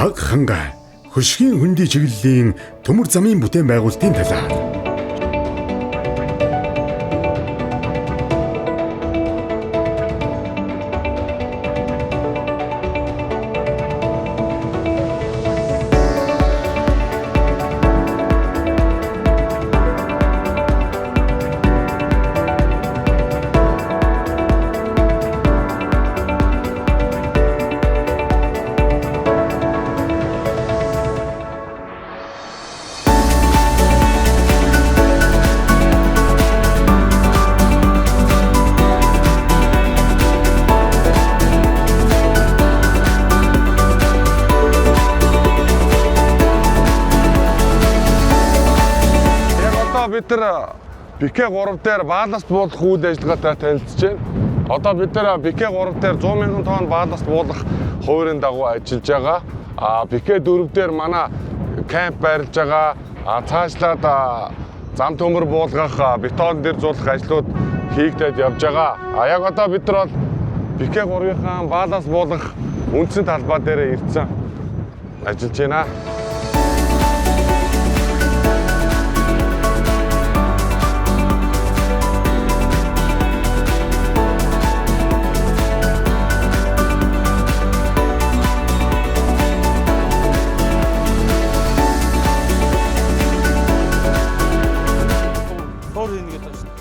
Баг ханга хөшгийн хөндөй чиглэлийн төмөр замын бүтээн байгуулалтын талаар. Бид нар БК3 дээр бааласт буулгах үйл ажиллагаатай танилцж байна. Одоо бид нар БК3 дээр 100,000 тонн бааласт буулгах хуваарийн дагуу ажиллаж байгаа. БК4 дээр манай кемп байрлаж байгаа. Цаашлаад зам төмөр буулгах, бетон дэрзуулах ажлууд хийгдээд явж байгаа. Яг одоо бид нар бол БК3-ийн бааласт буулгах үндсэн талбай дээр ирсэн ажиллаж байна.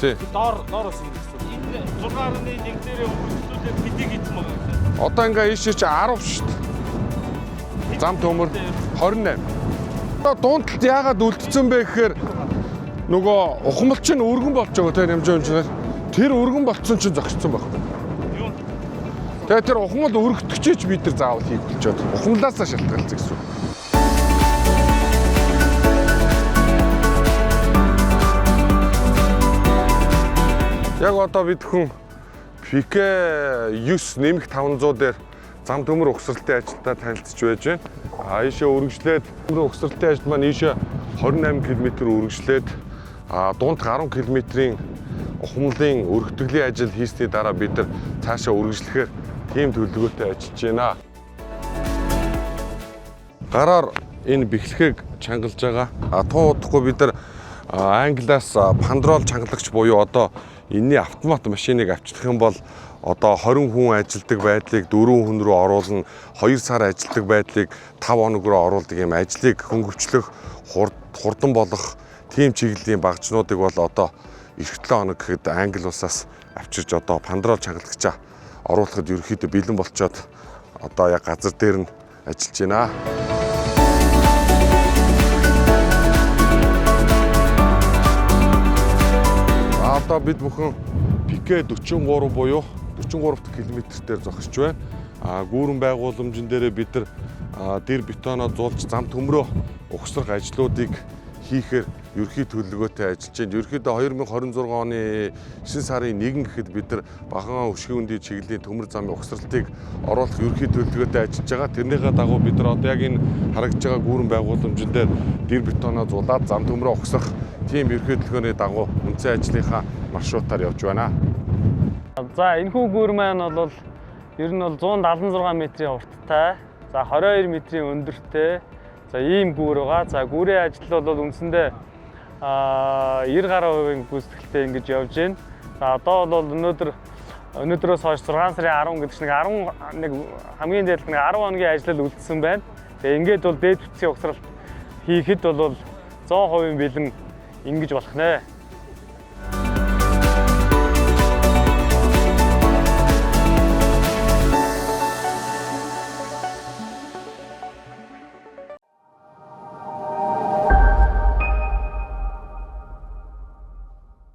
Доороос ингэ. Энэ 6.1 дээрээ үргэлжлүүлээд хэдийг хийсэн байгаа. Одоо ингээ ийшээ чи 10 шүү дээ. Зам төмөр 28. Одоо дунд талд яагаад үлдсэн бэ гэхээр нөгөө ухамлч нь өргөн болж байгаа те нэмж өнчнээр. Тэр өргөн болцсон чинь зогссон байхгүй. Юу? Тэгээ тэр ухамл өргөдөгчөөч бид нар заавал хийх болчиход. Ухамлаасаа шалтгаалсан гэсэн үг. Яг одоо бид хүн ПК9 нэмэх 500 дээр зам төмөр угсралтын ажилдаа танилцж байж байна. Ийшээ үргэлжлээд төмөр угсралтын ажил маань ийшээ 28 км үргэлжлээд дунд 10 км-ийн ухамлын өргөтгөлийн ажил хийсний дараа бид нар цаашаа үргэлжлэхээр тийм төлөвлөгөөтэй ажиллаж байна. Гараар энэ бэхлэхийг чангалж байгаа. Тун удахгүй бид нар англиас пандрол чангалагч буюу одоо энэний автомат машиныг авчлах юм бол одоо 20 хүн ажилладаг байдлыг 4 хүн рүү оруулна, 2 сар ажилладаг байдлыг 5 хоног руу оруулдаг юм ажлыг хөнгөвчлөх, хурдан болох тийм чиглэлийн багжнуудыг бол одоо эх 7 хоног гэхэд англи улсаас авчирж одоо пандрол чангалагчаа оруулахад ерөөхдөө бэлэн болчоод одоо яг газар дээр нь ажиллаж байна. Одоо бид бүхэн ПК43 буюу 43 км дээр зогсож байна. Гүүрэн байгууламжин дээрээ бид нар дэр бетоноо зуулж зам төмрөө угсрах ажлуудыг хийхээр ерхий төлөвлөгөөтэй ажиллаж байна. Ерхийдөө 2026 оны 9 сарын 1 гэхэд бид нар Бахан хөшгийн хөндөй чиглэлийн төмөр замын угсралтыг оруулах ерхий төлөвлөгөөтэй ажиллаж байгаа. Тэрнийхээ дагуу бид нар одоо яг энэ харагдж байгаа гүүрэн байгууламжин дээр дэр бетоноо зуулаад зам төмрөө угсрах тийм ерхий төлөвлөгөөний дагуу үндсэн ажлынхаа маршрутаар явж байна. За энэ хүү гүүр маань бол ер нь бол 176 метрийн урттай, за 22 метрийн өндөртэй. За ийм гүүр байгаа. За гүүрийн ажил бол үндсэндээ 90 гаруй хувийн гүйцэтгэлтэй ингэж явж байна. За одоо бол өнөөдрөөс хойш 6 сарын 10 гэдэг чинь 11 хамгийн дээд нэг 10 хоногийн ажил үлдсэн байна. Тэгээ ингээд бол дээд бүтцийн угсралт хийхэд бол 100% бэлэн ингэж болох нэ.